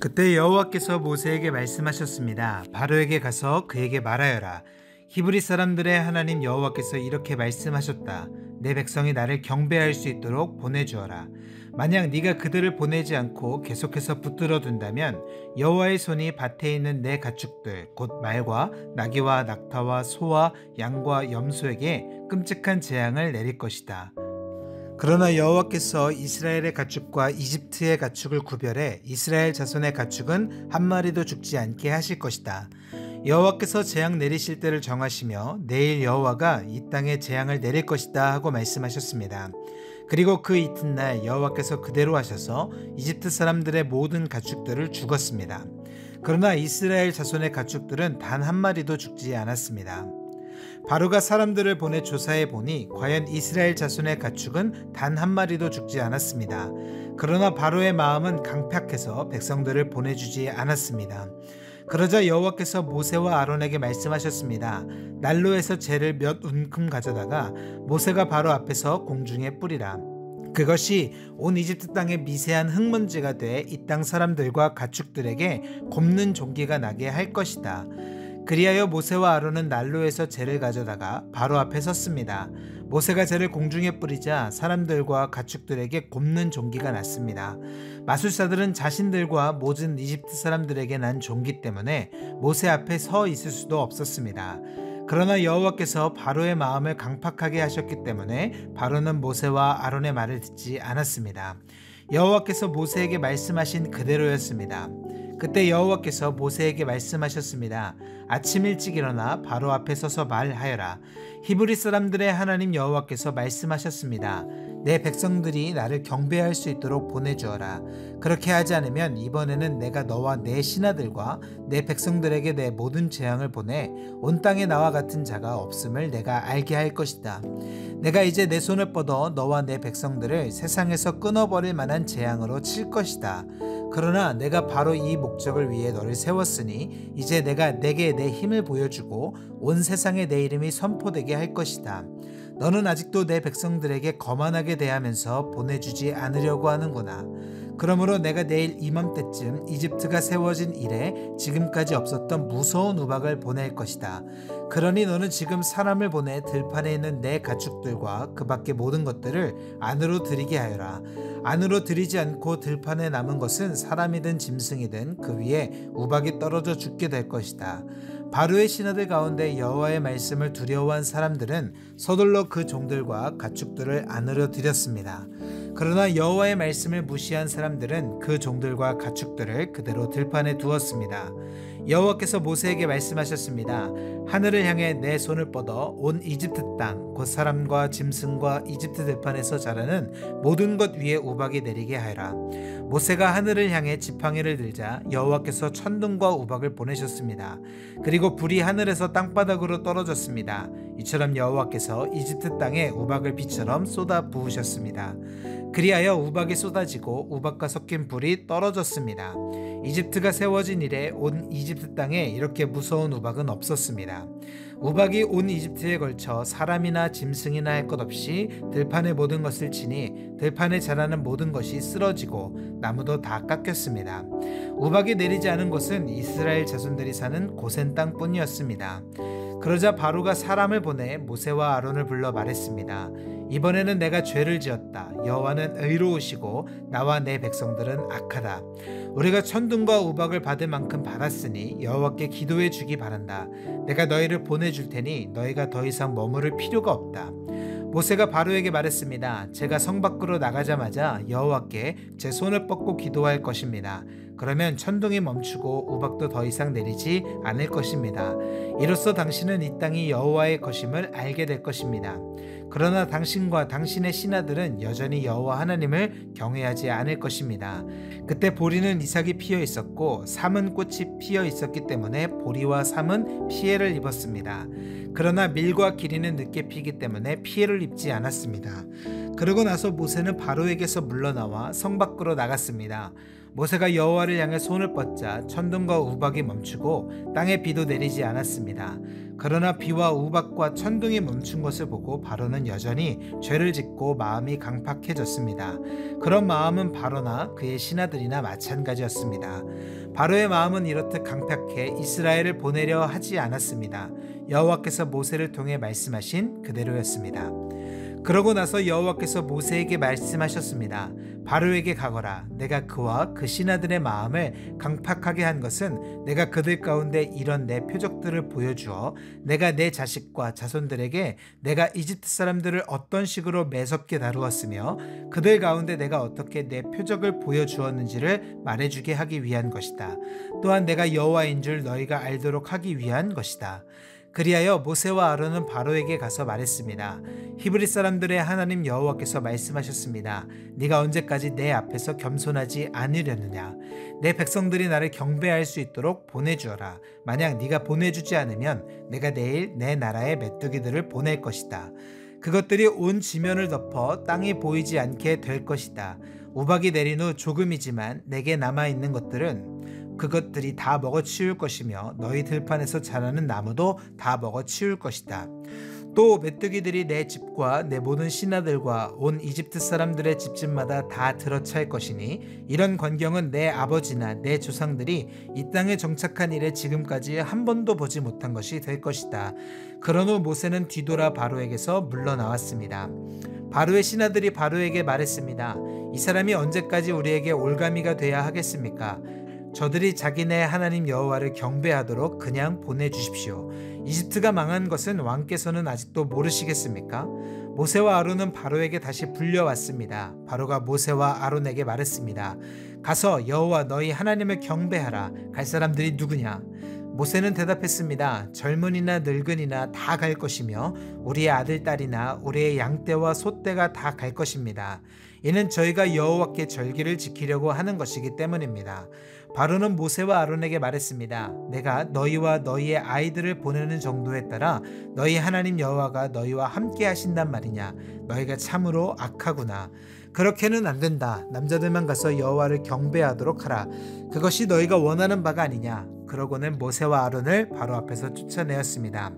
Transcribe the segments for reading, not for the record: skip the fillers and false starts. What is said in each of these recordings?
그때 여호와께서 모세에게 말씀하셨습니다. 바로에게 가서 그에게 말하여라. 히브리 사람들의 하나님 여호와께서 이렇게 말씀하셨다. 내 백성이 나를 경배할 수 있도록 보내주어라. 만약 네가 그들을 보내지 않고 계속해서 붙들어 둔다면 여호와의 손이 밭에 있는 내 가축들 곧 말과 나귀와 낙타와 소와 양과 염소에게 끔찍한 재앙을 내릴 것이다. 그러나 여호와께서 이스라엘의 가축과 이집트의 가축을 구별해 이스라엘 자손의 가축은 한 마리도 죽지 않게 하실 것이다. 여호와께서 재앙 내리실 때를 정하시며 내일 여호와가 이 땅에 재앙을 내릴 것이다 하고 말씀하셨습니다. 그리고 그 이튿날 여호와께서 그대로 하셔서 이집트 사람들의 모든 가축들을 죽었습니다. 그러나 이스라엘 자손의 가축들은 단 한 마리도 죽지 않았습니다. 바로가 사람들을 보내 조사해 보니 과연 이스라엘 자손의 가축은 단 한 마리도 죽지 않았습니다. 그러나 바로의 마음은 강팍해서 백성들을 보내주지 않았습니다. 그러자 여호와께서 모세와 아론에게 말씀하셨습니다. 난로에서 재를 몇 움큼 가져다가 모세가 바로 앞에서 공중에 뿌리라. 그것이 온 이집트 땅의 미세한 흙먼지가 돼 이 땅 사람들과 가축들에게 곱는 종기가 나게 할 것이다. 그리하여 모세와 아론은 난로에서 재를 가져다가 바로 앞에 섰습니다. 모세가 재를 공중에 뿌리자 사람들과 가축들에게 곱는 종기가 났습니다. 마술사들은 자신들과 모든 이집트 사람들에게 난 종기 때문에 모세 앞에 서 있을 수도 없었습니다. 그러나 여호와께서 바로의 마음을 강팍하게 하셨기 때문에 바로는 모세와 아론의 말을 듣지 않았습니다. 여호와께서 모세에게 말씀하신 그대로였습니다. 그때 여호와께서 모세에게 말씀하셨습니다. 아침 일찍 일어나 바로 앞에 서서 말하여라. 히브리 사람들의 하나님 여호와께서 말씀하셨습니다. 내 백성들이 나를 경배할 수 있도록 보내주어라. 그렇게 하지 않으면 이번에는 내가 너와 내 신하들과 내 백성들에게 내 모든 재앙을 보내 온 땅에 나와 같은 자가 없음을 내가 알게 할 것이다. 내가 이제 내 손을 뻗어 너와 내 백성들을 세상에서 끊어버릴 만한 재앙으로 칠 것이다. 그러나 내가 바로 이 목적을 위해 너를 세웠으니 이제 내가 내게 내 힘을 보여주고 온 세상에 내 이름이 선포되게 할 것이다. 너는 아직도 내 백성들에게 거만하게 대하면서 보내주지 않으려고 하는구나. 그러므로 내가 내일 이맘때쯤 이집트가 세워진 이래 지금까지 없었던 무서운 우박을 보낼 것이다. 그러니 너는 지금 사람을 보내 들판에 있는 내 가축들과 그 밖의 모든 것들을 안으로 들이게 하여라. 안으로 들이지 않고 들판에 남은 것은 사람이든 짐승이든 그 위에 우박이 떨어져 죽게 될 것이다. 바로의 신하들 가운데 여호와의 말씀을 두려워한 사람들은 서둘러 그 종들과 가축들을 안으로 들였습니다. 그러나 여호와의 말씀을 무시한 사람들은 그 종들과 가축들을 그대로 들판에 두었습니다. 여호와께서 모세에게 말씀하셨습니다. 하늘을 향해 내 손을 뻗어 온 이집트 땅 곧 사람과 짐승과 이집트 들판에서 자라는 모든 것 위에 우박이 내리게 하여라. 모세가 하늘을 향해 지팡이를 들자 여호와께서 천둥과 우박을 보내셨습니다. 그리고 불이 하늘에서 땅바닥으로 떨어졌습니다. 이처럼 여호와께서 이집트 땅에 우박을 비처럼 쏟아 부으셨습니다. 그리하여 우박이 쏟아지고 우박과 섞인 불이 떨어졌습니다. 이집트가 세워진 이래 온 이집트 땅에 이렇게 무서운 우박은 없었습니다. 우박이 온 이집트에 걸쳐 사람이나 짐승이나 할 것 없이 들판의 모든 것을 치니 들판에 자라는 모든 것이 쓰러지고 나무도 다 깎였습니다. 우박이 내리지 않은 곳은 이스라엘 자손들이 사는 고센 땅뿐이었습니다. 그러자 바로가 사람을 보내 모세와 아론을 불러 말했습니다. 이번에는 내가 죄를 지었다. 여호와는 의로우시고 나와 내 백성들은 악하다. 우리가 천둥과 우박을 받을 만큼 받았으니 여호와께 기도해 주기 바란다. 내가 너희를 보내줄 테니 너희가 더 이상 머무를 필요가 없다. 모세가 바로에게 말했습니다. 제가 성 밖으로 나가자마자 여호와께 제 손을 뻗고 기도할 것입니다. 그러면 천둥이 멈추고 우박도 더 이상 내리지 않을 것입니다. 이로써 당신은 이 땅이 여호와의 것임을 알게 될 것입니다. 그러나 당신과 당신의 신하들은 여전히 여호와 하나님을 경외하지 않을 것입니다. 그때 보리는 이삭이 피어 있었고 삼은 꽃이 피어 있었기 때문에 보리와 삼은 피해를 입었습니다. 그러나 밀과 기리는 늦게 피기 때문에 피해를 입지 않았습니다. 그러고 나서 모세는 바로에게서 물러나와 성 밖으로 나갔습니다. 모세가 여호와를 향해 손을 뻗자 천둥과 우박이 멈추고 땅에 비도 내리지 않았습니다. 그러나 비와 우박과 천둥이 멈춘 것을 보고 바로는 여전히 죄를 짓고 마음이 강팍해졌습니다. 그런 마음은 바로나 그의 신하들이나 마찬가지였습니다. 바로의 마음은 이렇듯 강팍해 이스라엘을 보내려 하지 않았습니다. 여호와께서 모세를 통해 말씀하신 그대로였습니다. 그러고 나서 여호와께서 모세에게 말씀하셨습니다. 바로에게 가거라. 내가 그와 그 신하들의 마음을 강팍하게 한 것은 내가 그들 가운데 이런 내 표적들을 보여주어 내가 내 자식과 자손들에게 내가 이집트 사람들을 어떤 식으로 매섭게 다루었으며 그들 가운데 내가 어떻게 내 표적을 보여주었는지를 말해주게 하기 위한 것이다. 또한 내가 여호와인 줄 너희가 알도록 하기 위한 것이다. 그리하여 모세와 아론은 바로에게 가서 말했습니다. 히브리 사람들의 하나님 여호와께서 말씀하셨습니다. 네가 언제까지 내 앞에서 겸손하지 않으려느냐? 내 백성들이 나를 경배할 수 있도록 보내주어라. 만약 네가 보내주지 않으면 내가 내일 내 나라에 메뚜기들을 보낼 것이다. 그것들이 온 지면을 덮어 땅이 보이지 않게 될 것이다. 우박이 내린 후 조금이지만 내게 남아있는 그것들이 다 먹어치울 것이며 너희 들판에서 자라는 나무도 다 먹어치울 것이다. 또 메뚜기들이 내 집과 내 모든 신하들과 온 이집트 사람들의 집집마다 다 들어찰 것이니 이런 광경은 내 아버지나 내 조상들이 이 땅에 정착한 이래 지금까지 한 번도 보지 못한 것이 될 것이다. 그런 후 모세는 뒤돌아 바로에게서 물러나왔습니다. 바로의 신하들이 바로에게 말했습니다. 이 사람이 언제까지 우리에게 올가미가 돼야 하겠습니까? 저들이 자기네 하나님 여호와를 경배하도록 그냥 보내주십시오. 이집트가 망한 것은 왕께서는 아직도 모르시겠습니까? 모세와 아론은 바로에게 다시 불려왔습니다. 바로가 모세와 아론에게 말했습니다. 가서 여호와 너희 하나님을 경배하라. 갈 사람들이 누구냐? 모세는 대답했습니다. 젊은이나 늙은이나 다 갈 것이며 우리의 아들 딸이나 우리의 양떼와 소떼가 다 갈 것입니다. 이는 저희가 여호와께 절기를 지키려고 하는 것이기 때문입니다. 바로는 모세와 아론에게 말했습니다. 내가 너희와 너희의 아이들을 보내는 정도에 따라 너희 하나님 여호와가 너희와 함께 하신단 말이냐? 너희가 참으로 악하구나. 그렇게는 안 된다. 남자들만 가서 여호와를 경배하도록 하라. 그것이 너희가 원하는 바가 아니냐? 그러고는 모세와 아론을 바로 앞에서 쫓아내었습니다.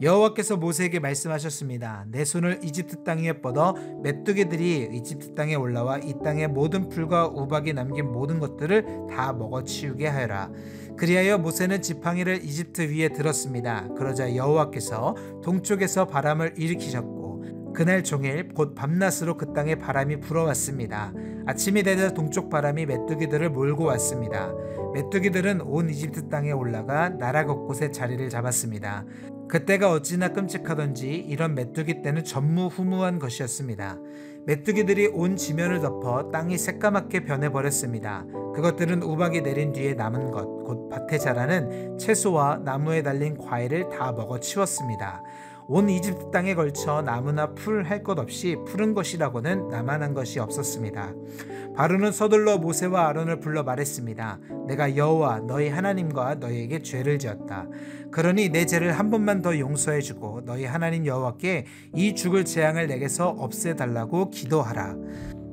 여호와께서 모세에게 말씀하셨습니다. 내 손을 이집트 땅 위에 뻗어 메뚜기들이 이집트 땅에 올라와 이 땅의 모든 풀과 우박이 남긴 모든 것들을 다 먹어치우게 하여라. 그리하여 모세는 지팡이를 이집트 위에 들었습니다. 그러자 여호와께서 동쪽에서 바람을 일으키셨고 그날 종일 곧 밤낮으로 그 땅에 바람이 불어왔습니다. 아침이 되자 동쪽 바람이 메뚜기들을 몰고 왔습니다. 메뚜기들은 온 이집트 땅에 올라가 나라 곳곳에 자리를 잡았습니다. 그때가 어찌나 끔찍하던지 이런 메뚜기 떼는 전무후무한 것이었습니다. 메뚜기들이 온 지면을 덮어 땅이 새까맣게 변해버렸습니다. 그것들은 우박이 내린 뒤에 남은 것, 곧 밭에 자라는 채소와 나무에 달린 과일을 다 먹어치웠습니다. 온 이집트 땅에 걸쳐 나무나 풀 할 것 없이 푸른 것이라고는 나만한 것이 없었습니다. 바로는 서둘러 모세와 아론을 불러 말했습니다. 내가 여호와 너희 하나님과 너희에게 죄를 지었다. 그러니 내 죄를 한 번만 더 용서해주고 너희 하나님 여호와께 이 죽을 재앙을 내게서 없애달라고 기도하라.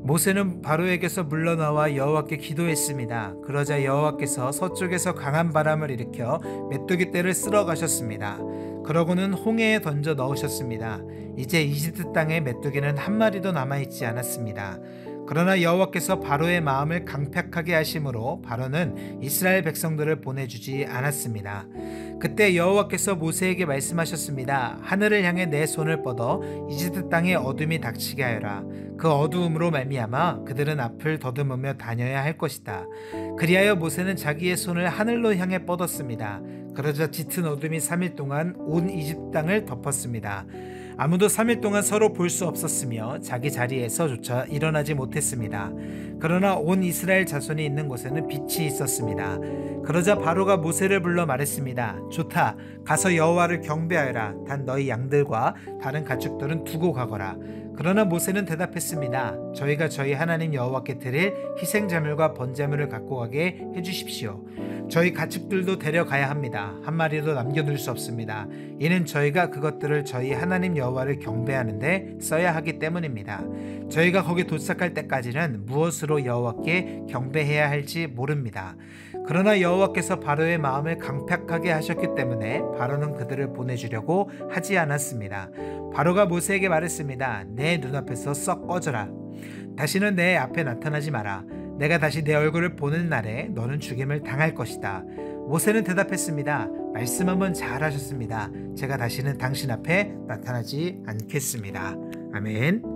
모세는 바로에게서 물러나와 여호와께 기도했습니다. 그러자 여호와께서 서쪽에서 강한 바람을 일으켜 메뚜기 떼를 쓸어 가셨습니다. 그러고는 홍해에 던져 넣으셨습니다. 이제 이집트 땅에 메뚜기는 한 마리도 남아있지 않았습니다. 그러나 여호와께서 바로의 마음을 강팍하게 하심으로 바로는 이스라엘 백성들을 보내주지 않았습니다. 그때 여호와께서 모세에게 말씀하셨습니다. 하늘을 향해 내 손을 뻗어 이집트 땅에 어둠이 닥치게 하여라. 그 어두움으로 말미암아 그들은 앞을 더듬으며 다녀야 할 것이다. 그리하여 모세는 자기의 손을 하늘로 향해 뻗었습니다. 그러자 짙은 어둠이 3일 동안 온 이집트 땅을 덮었습니다. 아무도 3일 동안 서로 볼 수 없었으며 자기 자리에서조차 일어나지 못했습니다. 그러나 온 이스라엘 자손이 있는 곳에는 빛이 있었습니다. 그러자 바로가 모세를 불러 말했습니다. 좋다. 가서 여호와를 경배하여라. 단 너희 양들과 다른 가축들은 두고 가거라. 그러나 모세는 대답했습니다. 저희가 저희 하나님 여호와께 드릴 희생제물과 번제물을 갖고 가게 해주십시오. 저희 가축들도 데려가야 합니다. 한 마리도 남겨둘 수 없습니다. 이는 저희가 그것들을 저희 하나님 여호와를 경배하는데 써야 하기 때문입니다. 저희가 거기 도착할 때까지는 무엇으로 여호와께 경배해야 할지 모릅니다. 그러나 여호와께서 바로의 마음을 강팍하게 하셨기 때문에 바로는 그들을 보내주려고 하지 않았습니다. 바로가 모세에게 말했습니다. 내 눈앞에서 썩 꺼져라. 다시는 내 앞에 나타나지 마라. 내가 다시 내 얼굴을 보는 날에 너는 죽임을 당할 것이다. 모세는 대답했습니다. 말씀 한번 잘 하셨습니다. 제가 다시는 당신 앞에 나타나지 않겠습니다. 아멘.